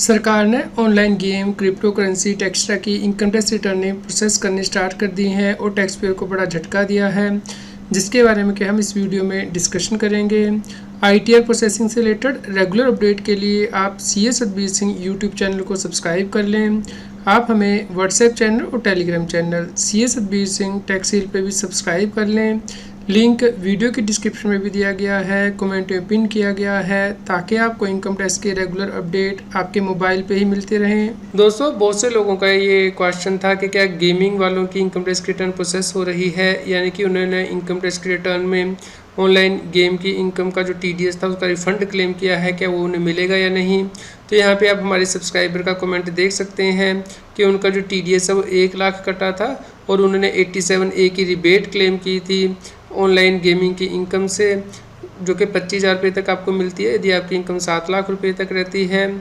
सरकार ने online game, crypto currency, टेक्स्ट्रा की इनकम टैक्स रिटर्नें प्रोसेस करनी स्टार्ट कर दी हैं और टैक्स पेयर को बड़ा झटका दिया है, जिसके बारे में कि हम इस वीडियो में डिस्कशन करेंगे। ITR प्रोसेसिंग से रिलेटेड रेगुलर अपडेट के लिए आप CS Satbir Singh YouTube channel को सब्सक्राइब कर लें। आप हमें व्हाट्सएप चैनल और Telegram channel CS Satbir Singh tax heal पे भी सब्सक्राइब कर लें। लिंक वीडियो की डिस्क्रिप्शन में भी दिया गया है, कमेंट में पिन किया गया है, ताकि आपको इनकम टैक्स के रेगुलर अपडेट आपके मोबाइल पे ही मिलते रहें। दोस्तों, बहुत से लोगों का ये क्वेश्चन था कि क्या गेमिंग वालों की इनकम टैक्स की रिटर्न प्रोसेस हो रही है, यानी कि उन्होंने इनकम टैक्स की रिटर्न में ऑनलाइन गेम की इनकम का जो TDS था उसका रिफ़ंड क्लेम किया है, क्या वो उन्हें मिलेगा या नहीं। तो यहाँ पे आप हमारे सब्सक्राइबर का कमेंट देख सकते हैं कि उनका जो TDS है वो 1 लाख कटा था और उन्होंने 87A की रिबेट क्लेम की थी ऑनलाइन गेमिंग की इनकम से, जो कि 25,000 रुपये तक आपको मिलती है यदि आपकी इनकम 7 लाख रुपये तक रहती है।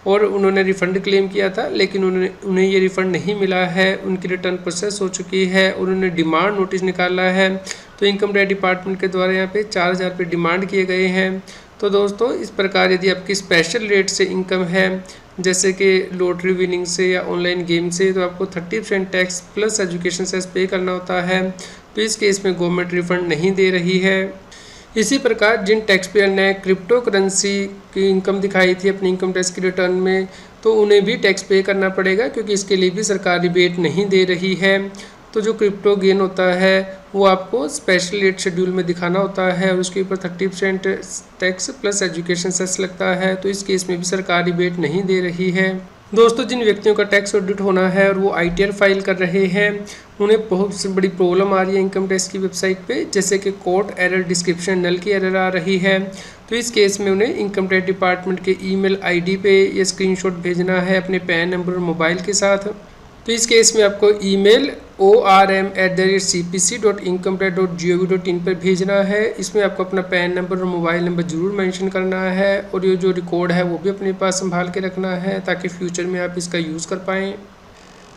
और उन्होंने रिफ़ंड क्लेम किया था, लेकिन उन्हें ये रिफ़ंड नहीं मिला है। उनकी रिटर्न प्रोसेस हो चुकी है, उन्होंने डिमांड नोटिस निकाला है। तो इनकम टैक्स डिपार्टमेंट के द्वारा यहाँ पे 4,000 रुपये डिमांड किए गए हैं। तो दोस्तों, इस प्रकार यदि आपकी स्पेशल रेट से इनकम है, जैसे कि लॉटरी विनिंग से या ऑनलाइन गेम से, तो आपको 30% टैक्स प्लस एजुकेशन सेस पे करना होता है। तो इस केस में गवर्नमेंट रिफ़ंड नहीं दे रही है। इसी प्रकार जिन टैक्स पेयर ने क्रिप्टो करेंसी की इनकम दिखाई थी अपनी इनकम टैक्स की रिटर्न में, तो उन्हें भी टैक्स पे करना पड़ेगा, क्योंकि इसके लिए भी सरकार रिबेट नहीं दे रही है। तो जो क्रिप्टो गेन होता है वो आपको स्पेशल रेट शेड्यूल में दिखाना होता है और उसके ऊपर 30% टैक्स प्लस एजुकेशन सेस लगता है। तो इस केस में भी सरकार रिबेट नहीं दे रही है। दोस्तों, जिन व्यक्तियों का टैक्स ऑडिट होना है और वो ITR फाइल कर रहे हैं, उन्हें बहुत सी बड़ी प्रॉब्लम आ रही है इनकम टैक्स की वेबसाइट पे, जैसे कि कोड एरर, डिस्क्रिप्शन नल की एरर आ रही है। तो इस केस में उन्हें इनकम टैक्स डिपार्टमेंट के ईमेल ID पे ये स्क्रीनशॉट भेजना है अपने पैन नंबर और मोबाइल के साथ। तो इस केस में आपको ईमेल orm@cpc.incometax.gov.in पर भेजना है। इसमें आपको अपना पैन नंबर और मोबाइल नंबर ज़रूर मेंशन करना है और ये जो रिकॉर्ड है वो भी अपने पास संभाल के रखना है, ताकि फ्यूचर में आप इसका यूज़ कर पाएँ।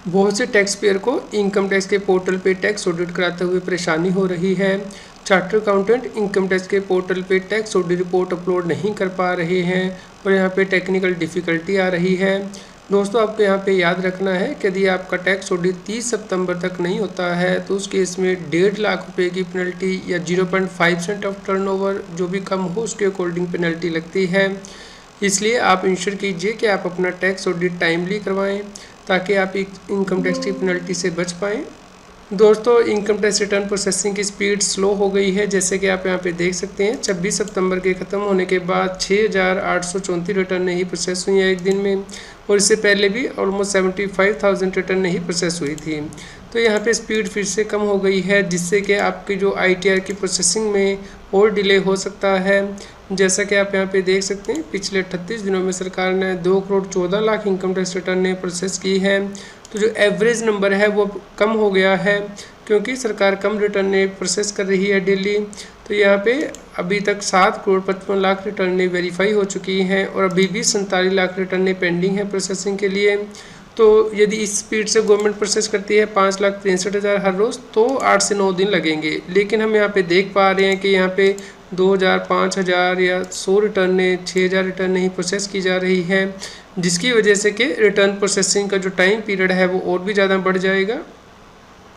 बहुत से टैक्स पेयर को इनकम टैक्स के पोर्टल पे टैक्स ऑडिट कराते हुए परेशानी हो रही है। चार्टर अकाउंटेंट इनकम टैक्स के पोर्टल पे टैक्स ऑडिट रिपोर्ट अपलोड नहीं कर पा रहे हैं और यहाँ पे टेक्निकल डिफ़िकल्टी आ रही है। दोस्तों, आपको यहाँ पे याद रखना है कि यदि आपका टैक्स ऑडिट 30 सितंबर तक नहीं होता है, तो उस केस में 1.5 लाख रुपये की पेनल्टी या 0.5% ऑफ टर्नओवर जो भी कम हो उसके अकॉर्डिंग पेनल्टी लगती है। इसलिए आप इंश्योर कीजिए कि आप अपना टैक्स ऑडिट टाइमली करवाएं, ताकि आप इनकम टैक्स की पेनल्टी से बच पाएँ। दोस्तों, इनकम टैक्स रिटर्न प्रोसेसिंग की स्पीड स्लो हो गई है, जैसे कि आप यहाँ पे देख सकते हैं। 26 सितंबर के ख़त्म होने के बाद 6,834 रिटर्न ही प्रोसेस हुई हैं एक दिन में, और इससे पहले भी ऑलमोस्ट 75,000 रिटर्न ही प्रोसेस हुई थी। तो यहाँ पे स्पीड फिर से कम हो गई है, जिससे कि आपकी जो ITR की प्रोसेसिंग में और डिले हो सकता है। जैसा कि आप यहाँ पे देख सकते हैं, पिछले 38 दिनों में सरकार ने 2,14,00,000 इनकम टैक्स रिटर्न प्रोसेस की है। तो जो एवरेज नंबर है वो कम हो गया है, क्योंकि सरकार कम रिटर्न प्रोसेस कर रही है डेली। तो यहाँ पे अभी तक 7,55,00,000 रिटर्न वेरीफाई हो चुकी हैं और अभी भी 47 लाख रिटर्न पेंडिंग है प्रोसेसिंग के लिए। तो यदि इस स्पीड से गवर्नमेंट प्रोसेस करती है 5,63,000 हर रोज़, तो 8 से 9 दिन लगेंगे। लेकिन हम यहाँ पे देख पा रहे हैं कि यहाँ पे 2,000, 5,000 या 100 रिटर्न 6,000 रिटर्न ही प्रोसेस की जा रही है, जिसकी वजह से कि रिटर्न प्रोसेसिंग का जो टाइम पीरियड है वो और भी ज़्यादा बढ़ जाएगा।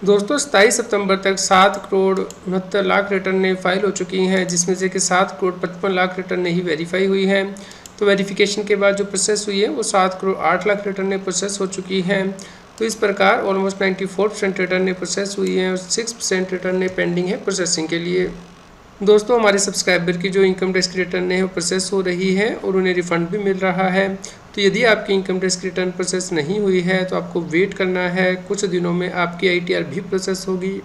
दोस्तों, 27 सितंबर तक 7,69,00,000 रिटर्न फाइल हो चुकी हैं, जिसमें से कि 7,55,00,000 रिटर्न ही वेरीफाई हुई हैं। तो वेरिफिकेशन के बाद जो प्रोसेस हुई है वो 7,08,00,000 रिटर्न प्रोसेस हो चुकी हैं। तो इस प्रकार ऑलमोस्ट 94% रिटर्न प्रोसेस हुई हैं और 6% रिटर्न पेंडिंग है प्रोसेसिंग के लिए। दोस्तों, हमारे सब्सक्राइबर की जो इनकम टैक्स की रिटर्न है वो प्रोसेस हो रही है और उन्हें रिफ़ंड भी मिल रहा है। तो यदि आपकी इनकम टैक्स की रिटर्न प्रोसेस नहीं हुई है, तो आपको वेट करना है, कुछ दिनों में आपकी ITR भी प्रोसेस होगी।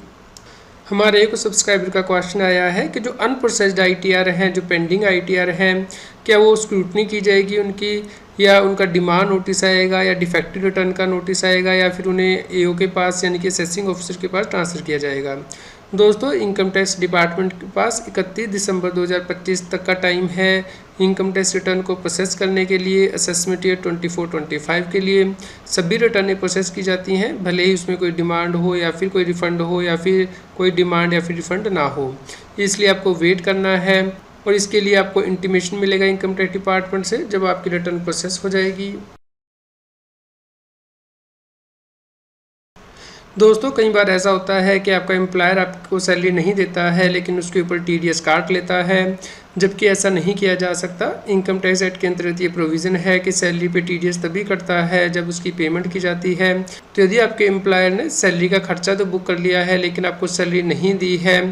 हमारे एक सब्सक्राइबर का क्वेश्चन आया है कि जो अनप्रोसेस्ड ITR हैं, जो पेंडिंग ITR हैं, क्या वो स्क्रूटनी की जाएगी उनकी, या उनका डिमांड नोटिस आएगा, या डिफेक्टिव रिटर्न का नोटिस आएगा, या फिर उन्हें AO के पास यानी कि असेसिंग ऑफिसर के पास ट्रांसफ़र किया जाएगा। दोस्तों, इनकम टैक्स डिपार्टमेंट के पास 31 दिसंबर 2025 तक का टाइम है इनकम टैक्स रिटर्न को प्रोसेस करने के लिए। असेसमेंट ईयर 24-25 के लिए सभी रिटर्नें प्रोसेस की जाती हैं, भले ही उसमें कोई डिमांड हो या फिर कोई रिफ़ंड हो या फिर कोई डिमांड या फिर रिफ़ंड ना हो। इसलिए आपको वेट करना है और इसके लिए आपको इंटीमेशन मिलेगा इनकम टैक्स डिपार्टमेंट से जब आपकी रिटर्न प्रोसेस हो जाएगी। दोस्तों कई बार ऐसा होता है कि आपका एम्प्लॉयर आपको सैलरी नहीं देता है लेकिन उसके ऊपर टीडीएस काट लेता है, जबकि ऐसा नहीं किया जा सकता। इनकम टैक्स एक्ट के अंतर्गत ये प्रोविज़न है कि सैलरी पे टीडीएस तभी कटता है जब उसकी पेमेंट की जाती है। तो यदि आपके एम्प्लॉयर ने सैलरी का खर्चा तो बुक कर लिया है लेकिन आपको सैलरी नहीं दी है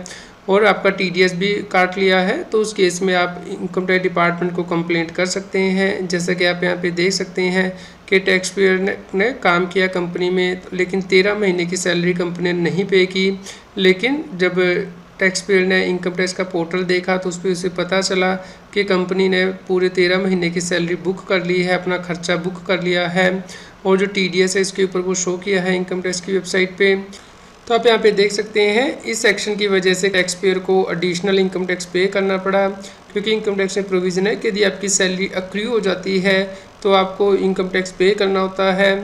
और आपका टीडीएस भी काट लिया है, तो उस केस में आप इनकम टैक्स डिपार्टमेंट को कंप्लेंट कर सकते हैं। जैसा कि आप यहाँ पे देख सकते हैं कि टैक्स पेयर ने काम किया कंपनी में, लेकिन 13 महीने की सैलरी कंपनी ने नहीं पे की। लेकिन जब टैक्स पेयर ने इनकम टैक्स का पोर्टल देखा तो उस पर उसे पता चला कि कंपनी ने पूरे 13 महीने की सैलरी बुक कर ली है, अपना खर्चा बुक कर लिया है और जो टीडीएस है इसके ऊपर वो शो किया है इनकम टैक्स की वेबसाइट पे। तो आप यहाँ पे देख सकते हैं इस सेक्शन की वजह से टैक्स पेयर को एडिशनल इनकम टैक्स पे करना पड़ा, क्योंकि इनकम टैक्स में प्रोविज़न है कि यदि आपकी सैलरी अक्रू हो जाती है तो आपको इनकम टैक्स पे करना होता है।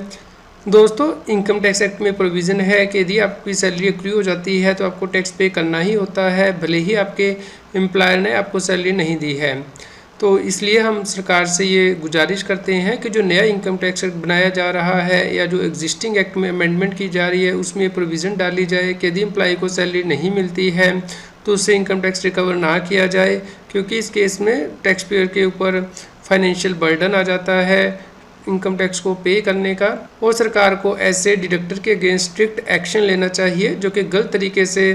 दोस्तों इनकम टैक्स एक्ट में प्रोविज़न है कि यदि आपकी सैलरी अक्रू हो जाती है तो आपको टैक्स पे करना ही होता है, भले ही आपके एम्प्लॉयर ने आपको सैलरी नहीं दी है। तो इसलिए हम सरकार से ये गुजारिश करते हैं कि जो नया इनकम टैक्स एक्ट बनाया जा रहा है या जो एग्जिस्टिंग एक्ट में अमेंडमेंट की जा रही है उसमें प्रोविज़न डाली जाए कि यदि एम्प्लॉय को सैलरी नहीं मिलती है तो उससे इनकम टैक्स रिकवर ना किया जाए, क्योंकि इस केस में टैक्स पेयर के ऊपर फाइनेंशियल बर्डन आ जाता है इनकम टैक्स को पे करने का। और सरकार को ऐसे डिडक्टर के अगेंस्ट स्ट्रिक्ट एक्शन लेना चाहिए जो कि गलत तरीके से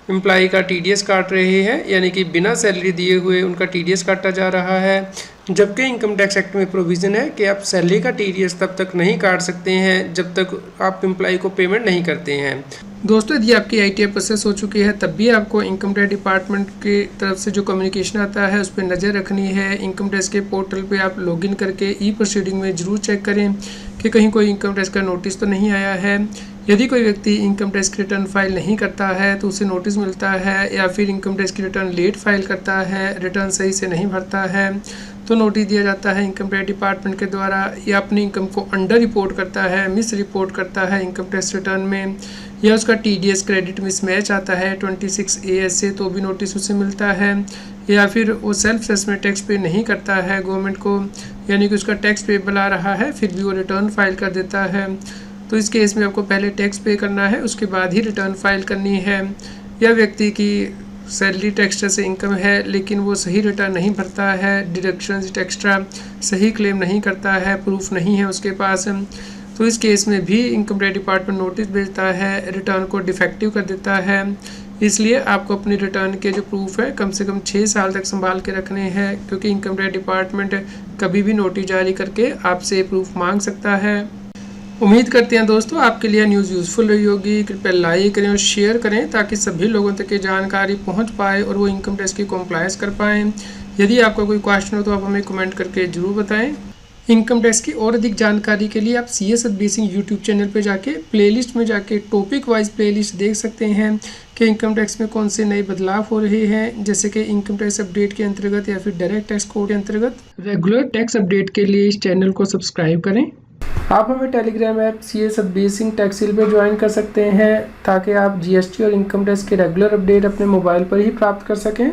एम्प्लॉय का टीडीएस काट रहे हैं, यानी कि बिना सैलरी दिए हुए उनका टीडीएस काटा जा रहा है। जबकि इनकम टैक्स एक्ट में प्रोविज़न है कि आप सैलरी का टीडीएस तब तक नहीं काट सकते हैं जब तक आप एम्प्लॉय को पेमेंट नहीं करते हैं। दोस्तों यदि आपकी आईटीआर प्रोसेस हो चुकी है तब भी आपको इनकम टैक्स डिपार्टमेंट की तरफ से जो कम्युनिकेशन आता है उस पर नज़र रखनी है। इनकम टैक्स के पोर्टल पे आप लॉगिन करके ई प्रोसीडिंग में ज़रूर चेक करें कि कहीं कोई इनकम टैक्स का नोटिस तो नहीं आया है। यदि कोई व्यक्ति इनकम टैक्स की रिटर्न फाइल नहीं करता है तो उसे नोटिस मिलता है, या फिर इनकम टैक्स की रिटर्न लेट फाइल करता है, रिटर्न सही से नहीं भरता है तो नोटिस दिया जाता है इनकम टैक्स डिपार्टमेंट के द्वारा, या अपनी इनकम को अंडर रिपोर्ट करता है, मिस रिपोर्ट करता है इनकम टैक्स रिटर्न में, या उसका टीडीएस क्रेडिट मिसमैच आता है 26 AS से तो भी नोटिस उसे मिलता है, या फिर वो सेल्फ असेसमेंट टैक्स पे नहीं करता है गवर्नमेंट को, यानी कि उसका टैक्स पेबल आ रहा है फिर भी वो रिटर्न फाइल कर देता है। तो इस केस में आपको पहले टैक्स पे करना है, उसके बाद ही रिटर्न फाइल करनी है। या व्यक्ति की सैलरी टैक्स से इनकम है लेकिन वो सही रिटर्न नहीं भरता है, डिडक्शंस एक्स्ट्रा सही क्लेम नहीं करता है, प्रूफ नहीं है उसके पास, तो इस केस में भी इनकम टैक्स डिपार्टमेंट नोटिस भेजता है, रिटर्न को डिफेक्टिव कर देता है। इसलिए आपको अपनी रिटर्न के जो प्रूफ है कम से कम 6 साल तक संभाल के रखने हैं, क्योंकि इनकम टैक्स डिपार्टमेंट कभी भी नोटिस जारी करके आपसे प्रूफ मांग सकता है। उम्मीद करते हैं दोस्तों आपके लिए न्यूज़ यूज़फुल रही होगी। कृपया लाइक करें और शेयर करें ताकि सभी लोगों तक ये जानकारी पहुंच पाए और वो इनकम टैक्स की कॉम्प्लायंस कर पाएँ। यदि आपका कोई क्वेश्चन हो तो आप हमें कमेंट करके ज़रूर बताएं। इनकम टैक्स की और अधिक जानकारी के लिए आप CS एडवाइसिंग यूट्यूब चैनल पर जाके प्लेलिस्ट में जाके टॉपिक वाइज प्लेलिस्ट देख सकते हैं कि इनकम टैक्स में कौन से नए बदलाव हो रहे हैं, जैसे कि इनकम टैक्स अपडेट के अंतर्गत या फिर डायरेक्ट टैक्स कोड के अंतर्गत। रेगुलर टैक्स अपडेट के लिए इस चैनल को सब्सक्राइब करें। आप हमें टेलीग्राम ऐप CS एडवाइसिंग टैक्सिल पे ज्वाइन कर सकते हैं ताकि आप GST और इनकम टैक्स के रेगुलर अपडेट अपने मोबाइल पर ही प्राप्त कर सकें।